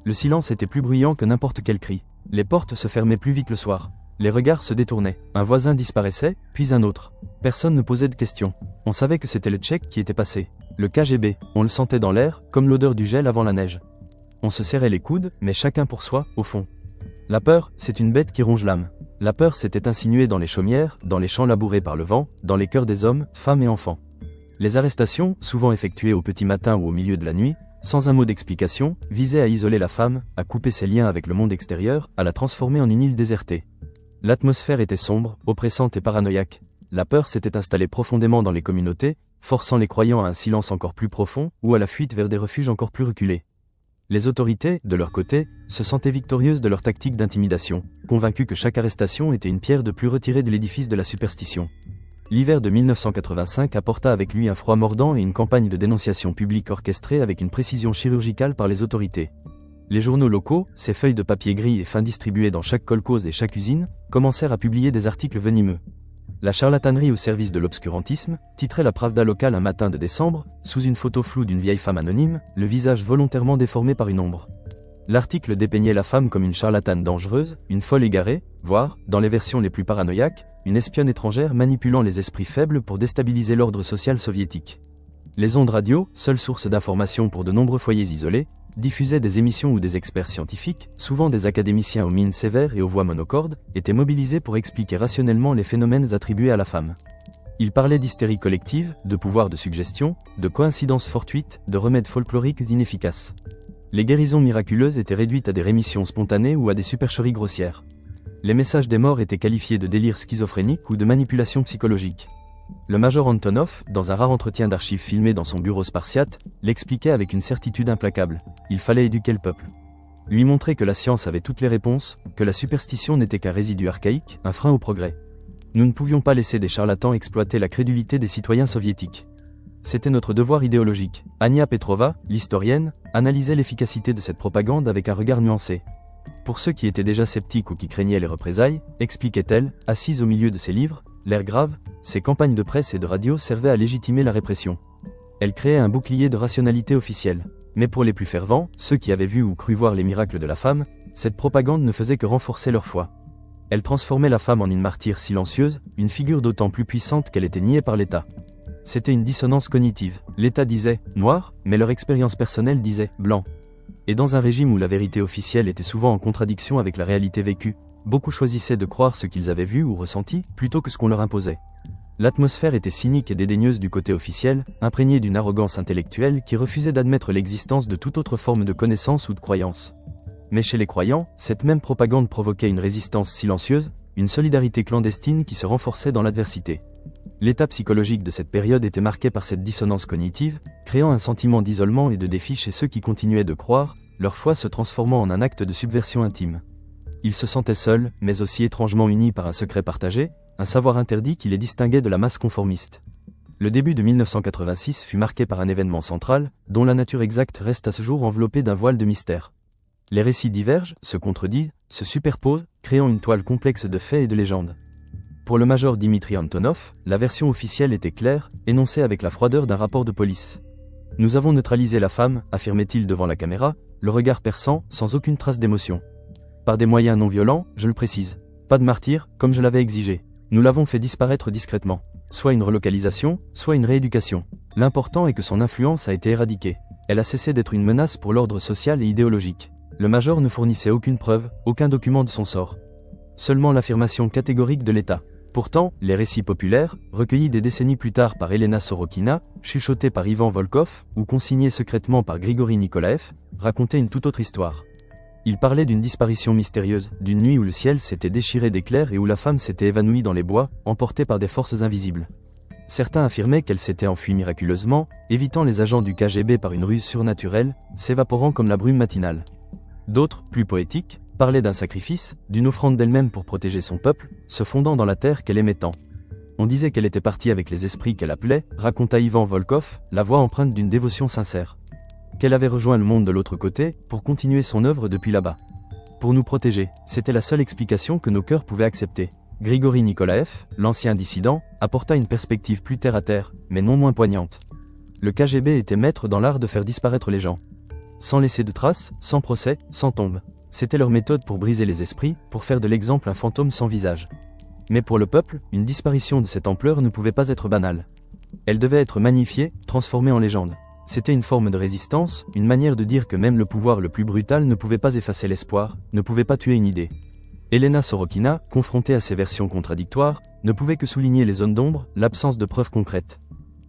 Speaker 1: Le silence était plus bruyant que n'importe quel cri. Les portes se fermaient plus vite le soir. Les regards se détournaient. Un voisin disparaissait, puis un autre. Personne ne posait de questions. On savait que c'était le Tchèque qui était passé. Le KGB, on le sentait dans l'air, comme l'odeur du gel avant la neige. On se serrait les coudes, mais chacun pour soi, au fond. La peur, c'est une bête qui ronge l'âme. La peur s'était insinuée dans les chaumières, dans les champs labourés par le vent, dans les cœurs des hommes, femmes et enfants. Les arrestations, souvent effectuées au petit matin ou au milieu de la nuit, sans un mot d'explication, visaient à isoler la femme, à couper ses liens avec le monde extérieur, à la transformer en une île désertée. L'atmosphère était sombre, oppressante et paranoïaque. La peur s'était installée profondément dans les communautés, forçant les croyants à un silence encore plus profond, ou à la fuite vers des refuges encore plus reculés. Les autorités, de leur côté, se sentaient victorieuses de leur tactique d'intimidation, convaincues que chaque arrestation était une pierre de plus retirée de l'édifice de la superstition. L'hiver de 1985 apporta avec lui un froid mordant et une campagne de dénonciation publique orchestrée avec une précision chirurgicale par les autorités. Les journaux locaux, ces feuilles de papier gris et fin distribuées dans chaque kolkhoz et chaque usine, commencèrent à publier des articles venimeux. La charlatanerie au service de l'obscurantisme, titrait la Pravda locale un matin de décembre, sous une photo floue d'une vieille femme anonyme, le visage volontairement déformé par une ombre. L'article dépeignait la femme comme une charlatane dangereuse, une folle égarée, voire, dans les versions les plus paranoïaques, une espionne étrangère manipulant les esprits faibles pour déstabiliser l'ordre social soviétique. Les ondes radio, seule source d'information pour de nombreux foyers isolés, diffusaient des émissions où des experts scientifiques, souvent des académiciens aux mines sévères et aux voix monocordes, étaient mobilisés pour expliquer rationnellement les phénomènes attribués à la femme. Ils parlaient d'hystérie collective, de pouvoir de suggestion, de coïncidences fortuites, de remèdes folkloriques inefficaces. Les guérisons miraculeuses étaient réduites à des rémissions spontanées ou à des supercheries grossières. Les messages des morts étaient qualifiés de délire schizophrénique ou de manipulation psychologique. Le major Antonov, dans un rare entretien d'archives filmé dans son bureau spartiate, l'expliquait avec une certitude implacable. Il fallait éduquer le peuple. Lui montrer que la science avait toutes les réponses, que la superstition n'était qu'un résidu archaïque, un frein au progrès. Nous ne pouvions pas laisser des charlatans exploiter la crédulité des citoyens soviétiques. C'était notre devoir idéologique. Ania Petrova, l'historienne, analysait l'efficacité de cette propagande avec un regard nuancé. Pour ceux qui étaient déjà sceptiques ou qui craignaient les représailles, expliquait-elle, assise au milieu de ses livres, l'air grave, ces campagnes de presse et de radio servaient à légitimer la répression. Elle créait un bouclier de rationalité officielle. Mais pour les plus fervents, ceux qui avaient vu ou cru voir les miracles de la femme, cette propagande ne faisait que renforcer leur foi. Elle transformait la femme en une martyre silencieuse, une figure d'autant plus puissante qu'elle était niée par l'État. C'était une dissonance cognitive. L'État disait « noir », mais leur expérience personnelle disait « blanc ». Et dans un régime où la vérité officielle était souvent en contradiction avec la réalité vécue, beaucoup choisissaient de croire ce qu'ils avaient vu ou ressenti, plutôt que ce qu'on leur imposait. L'atmosphère était cynique et dédaigneuse du côté officiel, imprégnée d'une arrogance intellectuelle qui refusait d'admettre l'existence de toute autre forme de connaissance ou de croyance. Mais chez les croyants, cette même propagande provoquait une résistance silencieuse, une solidarité clandestine qui se renforçait dans l'adversité. L'état psychologique de cette période était marqué par cette dissonance cognitive, créant un sentiment d'isolement et de défi chez ceux qui continuaient de croire, leur foi se transformant en un acte de subversion intime. Ils se sentaient seuls, mais aussi étrangement unis par un secret partagé, un savoir interdit qui les distinguait de la masse conformiste. Le début de 1986 fut marqué par un événement central, dont la nature exacte reste à ce jour enveloppée d'un voile de mystère. Les récits divergent, se contredisent, se superposent, créant une toile complexe de faits et de légendes. Pour le major Dimitri Antonov, la version officielle était claire, énoncée avec la froideur d'un rapport de police. « Nous avons neutralisé la femme », affirmait-il devant la caméra, le regard perçant, sans aucune trace d'émotion. Par des moyens non violents, je le précise. Pas de martyrs, comme je l'avais exigé. Nous l'avons fait disparaître discrètement. Soit une relocalisation, soit une rééducation. L'important est que son influence a été éradiquée. Elle a cessé d'être une menace pour l'ordre social et idéologique. Le major ne fournissait aucune preuve, aucun document de son sort. Seulement l'affirmation catégorique de l'État. Pourtant, les récits populaires, recueillis des décennies plus tard par Elena Sorokina, chuchotés par Ivan Volkov, ou consignés secrètement par Grigori Nikolaev, racontaient une toute autre histoire. Il parlait d'une disparition mystérieuse, d'une nuit où le ciel s'était déchiré d'éclairs et où la femme s'était évanouie dans les bois, emportée par des forces invisibles. Certains affirmaient qu'elle s'était enfuie miraculeusement, évitant les agents du KGB par une ruse surnaturelle, s'évaporant comme la brume matinale. D'autres, plus poétiques, parlaient d'un sacrifice, d'une offrande d'elle-même pour protéger son peuple, se fondant dans la terre qu'elle aimait tant. On disait qu'elle était partie avec les esprits qu'elle appelait, raconta Ivan Volkov, la voix empreinte d'une dévotion sincère. Qu'elle avait rejoint le monde de l'autre côté, pour continuer son œuvre depuis là-bas. Pour nous protéger, c'était la seule explication que nos cœurs pouvaient accepter. Grigori Nikolaev, l'ancien dissident, apporta une perspective plus terre-à-terre, mais non moins poignante. Le KGB était maître dans l'art de faire disparaître les gens. Sans laisser de traces, sans procès, sans tombe. C'était leur méthode pour briser les esprits, pour faire de l'exemple un fantôme sans visage. Mais pour le peuple, une disparition de cette ampleur ne pouvait pas être banale. Elle devait être magnifiée, transformée en légende. C'était une forme de résistance, une manière de dire que même le pouvoir le plus brutal ne pouvait pas effacer l'espoir, ne pouvait pas tuer une idée. Elena Sorokina, confrontée à ces versions contradictoires, ne pouvait que souligner les zones d'ombre, l'absence de preuves concrètes.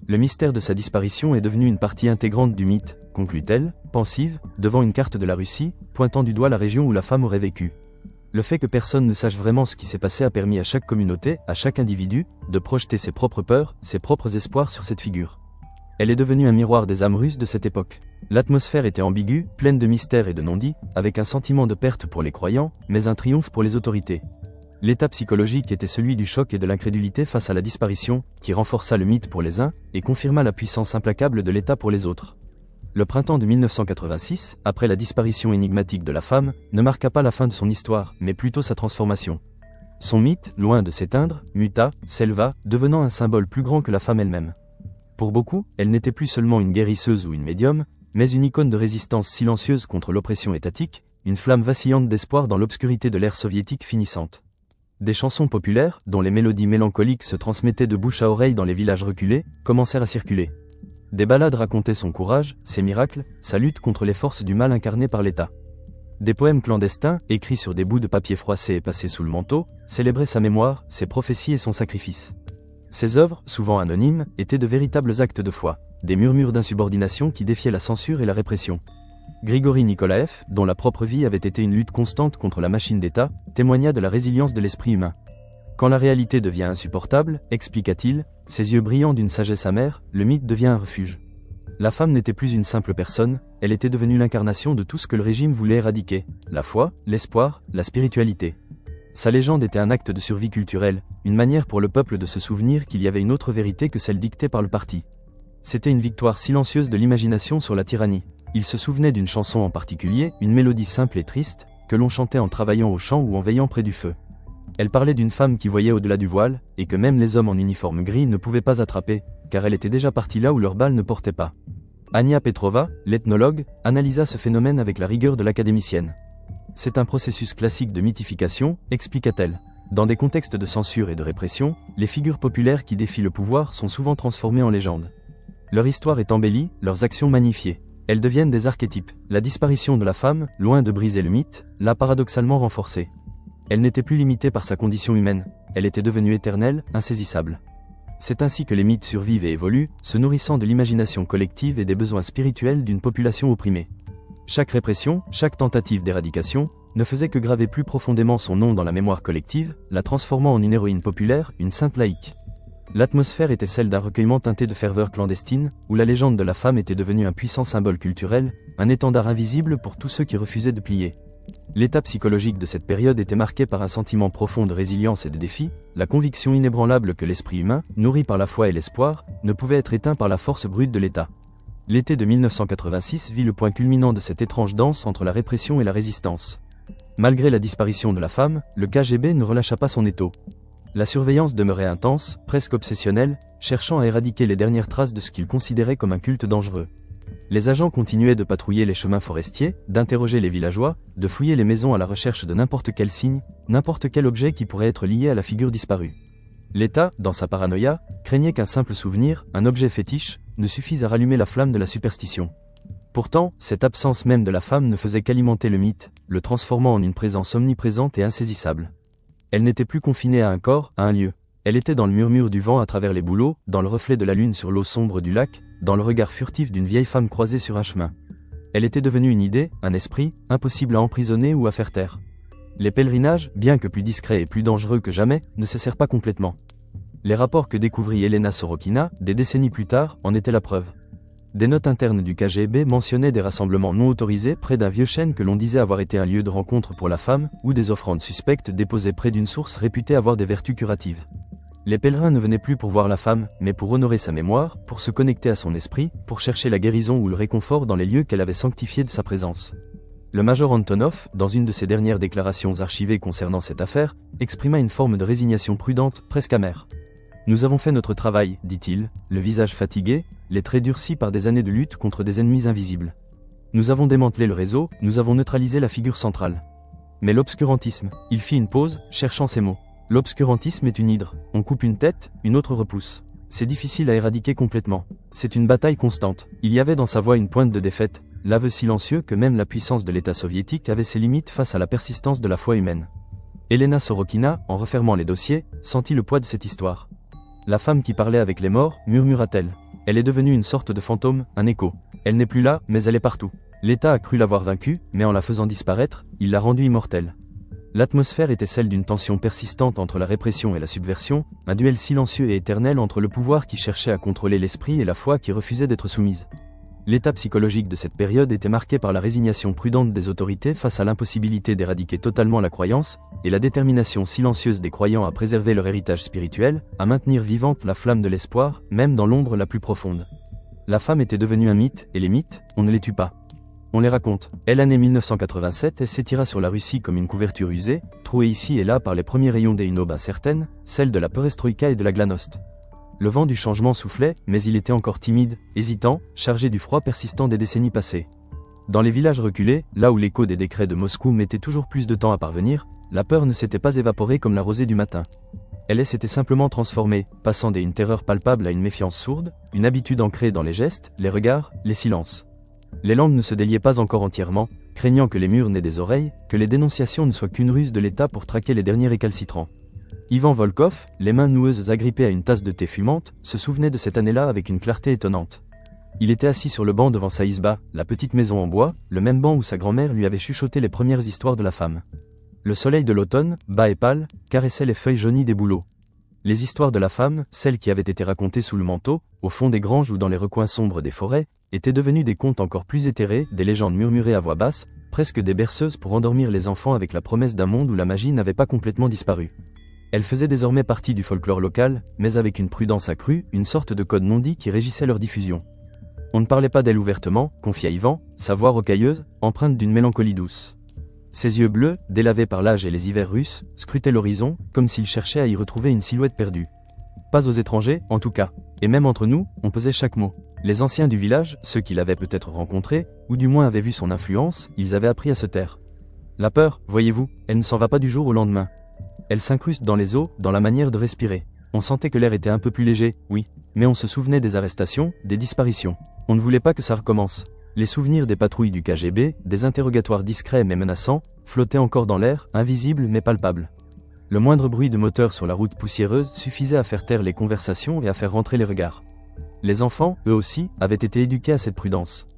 Speaker 1: Le mystère de sa disparition est devenu une partie intégrante du mythe, conclut-elle, pensive, devant une carte de la Russie, pointant du doigt la région où la femme aurait vécu. Le fait que personne ne sache vraiment ce qui s'est passé a permis à chaque communauté, à chaque individu, de projeter ses propres peurs, ses propres espoirs sur cette figure. Elle est devenue un miroir des âmes russes de cette époque. L'atmosphère était ambiguë, pleine de mystères et de non-dits, avec un sentiment de perte pour les croyants, mais un triomphe pour les autorités. L'état psychologique était celui du choc et de l'incrédulité face à la disparition, qui renforça le mythe pour les uns, et confirma la puissance implacable de l'État pour les autres. Le printemps de 1986, après la disparition énigmatique de la femme, ne marqua pas la fin de son histoire, mais plutôt sa transformation. Son mythe, loin de s'éteindre, muta, s'éleva, devenant un symbole plus grand que la femme elle-même. Pour beaucoup, elle n'était plus seulement une guérisseuse ou une médium, mais une icône de résistance silencieuse contre l'oppression étatique, une flamme vacillante d'espoir dans l'obscurité de l'ère soviétique finissante. Des chansons populaires, dont les mélodies mélancoliques se transmettaient de bouche à oreille dans les villages reculés, commencèrent à circuler. Des ballades racontaient son courage, ses miracles, sa lutte contre les forces du mal incarnées par l'État. Des poèmes clandestins, écrits sur des bouts de papier froissés et passés sous le manteau, célébraient sa mémoire, ses prophéties et son sacrifice. Ces œuvres, souvent anonymes, étaient de véritables actes de foi, des murmures d'insubordination qui défiaient la censure et la répression. Grigori Nikolaev, dont la propre vie avait été une lutte constante contre la machine d'État, témoigna de la résilience de l'esprit humain. Quand la réalité devient insupportable, expliqua-t-il, ses yeux brillants d'une sagesse amère, le mythe devient un refuge. La femme n'était plus une simple personne, elle était devenue l'incarnation de tout ce que le régime voulait éradiquer, la foi, l'espoir, la spiritualité. Sa légende était un acte de survie culturelle, une manière pour le peuple de se souvenir qu'il y avait une autre vérité que celle dictée par le parti. C'était une victoire silencieuse de l'imagination sur la tyrannie. Il se souvenait d'une chanson en particulier, une mélodie simple et triste, que l'on chantait en travaillant au champ ou en veillant près du feu. Elle parlait d'une femme qui voyait au-delà du voile, et que même les hommes en uniforme gris ne pouvaient pas attraper, car elle était déjà partie là où leurs balles ne portaient pas. Ania Petrova, l'ethnologue, analysa ce phénomène avec la rigueur de l'académicienne. C'est un processus classique de mythification, expliqua-t-elle. Dans des contextes de censure et de répression, les figures populaires qui défient le pouvoir sont souvent transformées en légendes. Leur histoire est embellie, leurs actions magnifiées. Elles deviennent des archétypes. La disparition de la femme, loin de briser le mythe, l'a paradoxalement renforcé. Elle n'était plus limitée par sa condition humaine, elle était devenue éternelle, insaisissable. C'est ainsi que les mythes survivent et évoluent, se nourrissant de l'imagination collective et des besoins spirituels d'une population opprimée. Chaque répression, chaque tentative d'éradication, ne faisait que graver plus profondément son nom dans la mémoire collective, la transformant en une héroïne populaire, une sainte laïque. L'atmosphère était celle d'un recueillement teinté de ferveur clandestine, où la légende de la femme était devenue un puissant symbole culturel, un étendard invisible pour tous ceux qui refusaient de plier. L'état psychologique de cette période était marqué par un sentiment profond de résilience et de défi, la conviction inébranlable que l'esprit humain, nourri par la foi et l'espoir, ne pouvait être éteint par la force brute de l'État. L'été de 1986 vit le point culminant de cette étrange danse entre la répression et la résistance. Malgré la disparition de la femme, le KGB ne relâcha pas son étau. La surveillance demeurait intense, presque obsessionnelle, cherchant à éradiquer les dernières traces de ce qu'il considérait comme un culte dangereux. Les agents continuaient de patrouiller les chemins forestiers, d'interroger les villageois, de fouiller les maisons à la recherche de n'importe quel signe, n'importe quel objet qui pourrait être lié à la figure disparue. L'État, dans sa paranoïa, craignait qu'un simple souvenir, un objet fétiche, ne suffise à rallumer la flamme de la superstition. Pourtant, cette absence même de la femme ne faisait qu'alimenter le mythe, le transformant en une présence omniprésente et insaisissable. Elle n'était plus confinée à un corps, à un lieu. Elle était dans le murmure du vent à travers les bouleaux, dans le reflet de la lune sur l'eau sombre du lac, dans le regard furtif d'une vieille femme croisée sur un chemin. Elle était devenue une idée, un esprit, impossible à emprisonner ou à faire taire. Les pèlerinages, bien que plus discrets et plus dangereux que jamais, ne cessèrent pas complètement. Les rapports que découvrit Elena Sorokina, des décennies plus tard, en étaient la preuve. Des notes internes du KGB mentionnaient des rassemblements non autorisés près d'un vieux chêne que l'on disait avoir été un lieu de rencontre pour la femme, ou des offrandes suspectes déposées près d'une source réputée avoir des vertus curatives. Les pèlerins ne venaient plus pour voir la femme, mais pour honorer sa mémoire, pour se connecter à son esprit, pour chercher la guérison ou le réconfort dans les lieux qu'elle avait sanctifiés de sa présence. Le major Antonov, dans une de ses dernières déclarations archivées concernant cette affaire, exprima une forme de résignation prudente, presque amère. « Nous avons fait notre travail, dit-il, le visage fatigué, les traits durcis par des années de lutte contre des ennemis invisibles. Nous avons démantelé le réseau, nous avons neutralisé la figure centrale. Mais l'obscurantisme, il fit une pause, cherchant ses mots. L'obscurantisme est une hydre, on coupe une tête, une autre repousse. C'est difficile à éradiquer complètement. C'est une bataille constante. Il y avait dans sa voix une pointe de défaite, l'aveu silencieux que même la puissance de l'État soviétique avait ses limites face à la persistance de la foi humaine. Elena Sorokina, en refermant les dossiers, sentit le poids de cette histoire. La femme qui parlait avec les morts, murmura-t-elle. Elle est devenue une sorte de fantôme, un écho. Elle n'est plus là, mais elle est partout. L'État a cru l'avoir vaincue, mais en la faisant disparaître, il l'a rendue immortelle. L'atmosphère était celle d'une tension persistante entre la répression et la subversion, un duel silencieux et éternel entre le pouvoir qui cherchait à contrôler l'esprit et la foi qui refusait d'être soumise. L'état psychologique de cette période était marqué par la résignation prudente des autorités face à l'impossibilité d'éradiquer totalement la croyance, et la détermination silencieuse des croyants à préserver leur héritage spirituel, à maintenir vivante la flamme de l'espoir, même dans l'ombre la plus profonde. La femme était devenue un mythe, et les mythes, on ne les tue pas. On les raconte. L'année 1987 s'étira sur la Russie comme une couverture usée, trouée ici et là par les premiers rayons des une aube incertaine, celle de la perestroïka et de la glasnost. Le vent du changement soufflait, mais il était encore timide, hésitant, chargé du froid persistant des décennies passées. Dans les villages reculés, là où l'écho des décrets de Moscou mettait toujours plus de temps à parvenir, la peur ne s'était pas évaporée comme la rosée du matin. Elle s'était simplement transformée, passant d'une terreur palpable à une méfiance sourde, une habitude ancrée dans les gestes, les regards, les silences. Les langues ne se déliaient pas encore entièrement, craignant que les murs n'aient des oreilles, que les dénonciations ne soient qu'une ruse de l'État pour traquer les derniers récalcitrants. Ivan Volkov, les mains noueuses agrippées à une tasse de thé fumante, se souvenait de cette année-là avec une clarté étonnante. Il était assis sur le banc devant sa isba, la petite maison en bois, le même banc où sa grand-mère lui avait chuchoté les premières histoires de la femme. Le soleil de l'automne, bas et pâle, caressait les feuilles jaunies des bouleaux. Les histoires de la femme, celles qui avaient été racontées sous le manteau, au fond des granges ou dans les recoins sombres des forêts, étaient devenues des contes encore plus éthérés, des légendes murmurées à voix basse, presque des berceuses pour endormir les enfants avec la promesse d'un monde où la magie n'avait pas complètement disparu. Elle faisait désormais partie du folklore local, mais avec une prudence accrue, une sorte de code non-dit qui régissait leur diffusion. On ne parlait pas d'elle ouvertement, confia Ivan, sa voix rocailleuse, empreinte d'une mélancolie douce. Ses yeux bleus, délavés par l'âge et les hivers russes, scrutaient l'horizon, comme s'il cherchait à y retrouver une silhouette perdue. Pas aux étrangers, en tout cas. Et même entre nous, on pesait chaque mot. Les anciens du village, ceux qui l'avaient peut-être rencontré, ou du moins avaient vu son influence, ils avaient appris à se taire. La peur, voyez-vous, elle ne s'en va pas du jour au lendemain. Elle s'incruste dans les os, dans la manière de respirer. On sentait que l'air était un peu plus léger, oui, mais on se souvenait des arrestations, des disparitions. On ne voulait pas que ça recommence. Les souvenirs des patrouilles du KGB, des interrogatoires discrets mais menaçants, flottaient encore dans l'air, invisibles mais palpables. Le moindre bruit de moteur sur la route poussiéreuse suffisait à faire taire les conversations et à faire rentrer les regards. Les enfants, eux aussi, avaient été éduqués à cette prudence.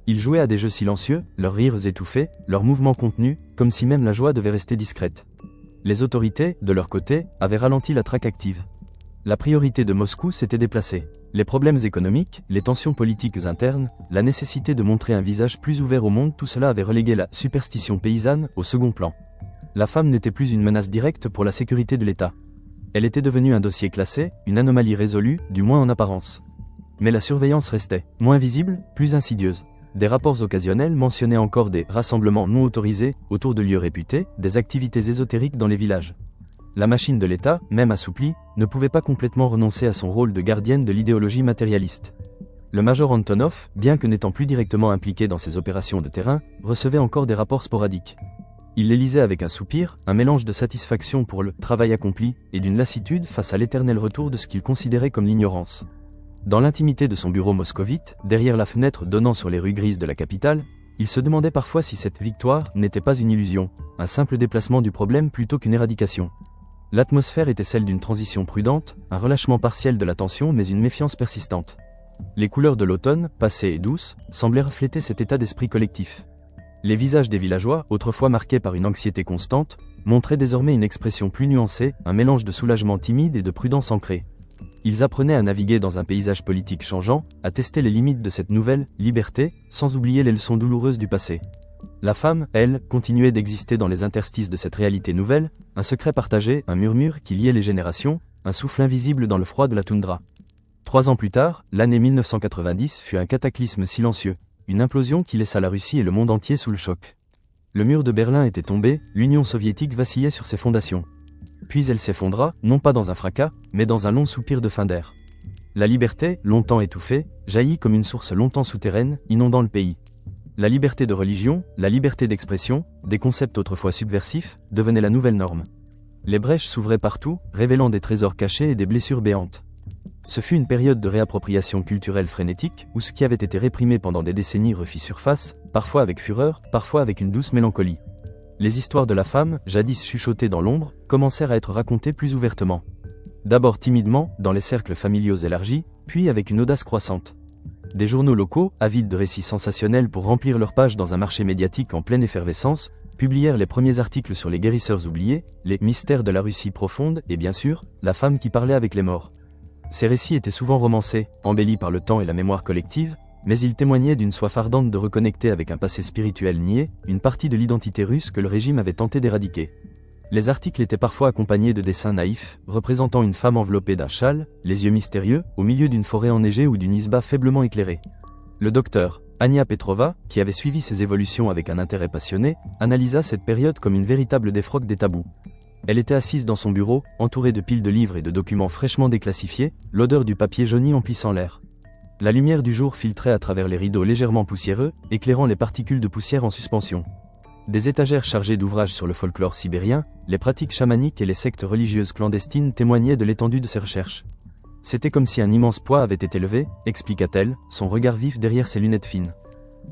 Speaker 1: Ils jouaient à des jeux silencieux, leurs rires étouffés, leurs mouvements contenus, comme si même la joie devait rester discrète. Les autorités, de leur côté, avaient ralenti la traque active. La priorité de Moscou s'était déplacée. Les problèmes économiques, les tensions politiques internes, la nécessité de montrer un visage plus ouvert au monde, tout cela avait relégué la superstition paysanne au second plan. La femme n'était plus une menace directe pour la sécurité de l'État. Elle était devenue un dossier classé, une anomalie résolue, du moins en apparence. Mais la surveillance restait, moins visible, plus insidieuse. Des rapports occasionnels mentionnaient encore des rassemblements non autorisés autour de lieux réputés, des activités ésotériques dans les villages. La machine de l'État, même assouplie, ne pouvait pas complètement renoncer à son rôle de gardienne de l'idéologie matérialiste. Le major Antonov, bien que n'étant plus directement impliqué dans ces opérations de terrain, recevait encore des rapports sporadiques. Il les lisait avec un soupir, un mélange de satisfaction pour le travail accompli et d'une lassitude face à l'éternel retour de ce qu'il considérait comme l'ignorance. Dans l'intimité de son bureau moscovite, derrière la fenêtre donnant sur les rues grises de la capitale, il se demandait parfois si cette victoire n'était pas une illusion, un simple déplacement du problème plutôt qu'une éradication. L'atmosphère était celle d'une transition prudente, un relâchement partiel de la tension mais une méfiance persistante. Les couleurs de l'automne, passées et douces, semblaient refléter cet état d'esprit collectif. Les visages des villageois, autrefois marqués par une anxiété constante, montraient désormais une expression plus nuancée, un mélange de soulagement timide et de prudence ancrée. Ils apprenaient à naviguer dans un paysage politique changeant, à tester les limites de cette nouvelle liberté, sans oublier les leçons douloureuses du passé. La femme, elle, continuait d'exister dans les interstices de cette réalité nouvelle, un secret partagé, un murmure qui liait les générations, un souffle invisible dans le froid de la toundra. 3 ans plus tard, l'année 1990 fut un cataclysme silencieux, une implosion qui laissa la Russie et le monde entier sous le choc. Le mur de Berlin était tombé, l'Union soviétique vacillait sur ses fondations. Puis elle s'effondra, non pas dans un fracas, mais dans un long soupir de fin d'air. La liberté, longtemps étouffée, jaillit comme une source longtemps souterraine, inondant le pays. La liberté de religion, la liberté d'expression, des concepts autrefois subversifs, devenaient la nouvelle norme. Les brèches s'ouvraient partout, révélant des trésors cachés et des blessures béantes. Ce fut une période de réappropriation culturelle frénétique, où ce qui avait été réprimé pendant des décennies refit surface, parfois avec fureur, parfois avec une douce mélancolie. Les histoires de la femme, jadis chuchotées dans l'ombre, commencèrent à être racontées plus ouvertement. D'abord timidement, dans les cercles familiaux élargis, puis avec une audace croissante. Des journaux locaux, avides de récits sensationnels pour remplir leurs pages dans un marché médiatique en pleine effervescence, publièrent les premiers articles sur les guérisseurs oubliés, les mystères de la Russie profonde et bien sûr, la femme qui parlait avec les morts. Ces récits étaient souvent romancés, embellis par le temps et la mémoire collective, mais ils témoignaient d'une soif ardente de reconnecter avec un passé spirituel nié, une partie de l'identité russe que le régime avait tenté d'éradiquer. Les articles étaient parfois accompagnés de dessins naïfs, représentant une femme enveloppée d'un châle, les yeux mystérieux, au milieu d'une forêt enneigée ou d'une isba faiblement éclairée. Le docteur Ania Petrova, qui avait suivi ces évolutions avec un intérêt passionné, analysa cette période comme une véritable défroque des tabous. Elle était assise dans son bureau, entourée de piles de livres et de documents fraîchement déclassifiés, l'odeur du papier jauni emplissant l'air. La lumière du jour filtrait à travers les rideaux légèrement poussiéreux, éclairant les particules de poussière en suspension. Des étagères chargées d'ouvrages sur le folklore sibérien, les pratiques chamaniques et les sectes religieuses clandestines témoignaient de l'étendue de ses recherches. C'était comme si un immense poids avait été levé, expliqua-t-elle, son regard vif derrière ses lunettes fines.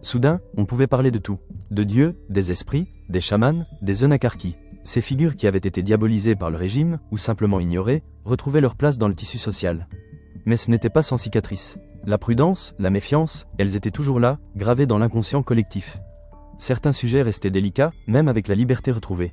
Speaker 1: Soudain, on pouvait parler de tout. De Dieu, des esprits, des chamans, des eunakarkis. Ces figures qui avaient été diabolisées par le régime, ou simplement ignorées, retrouvaient leur place dans le tissu social. Mais ce n'était pas sans cicatrices. La prudence, la méfiance, elles étaient toujours là, gravées dans l'inconscient collectif. Certains sujets restaient délicats, même avec la liberté retrouvée.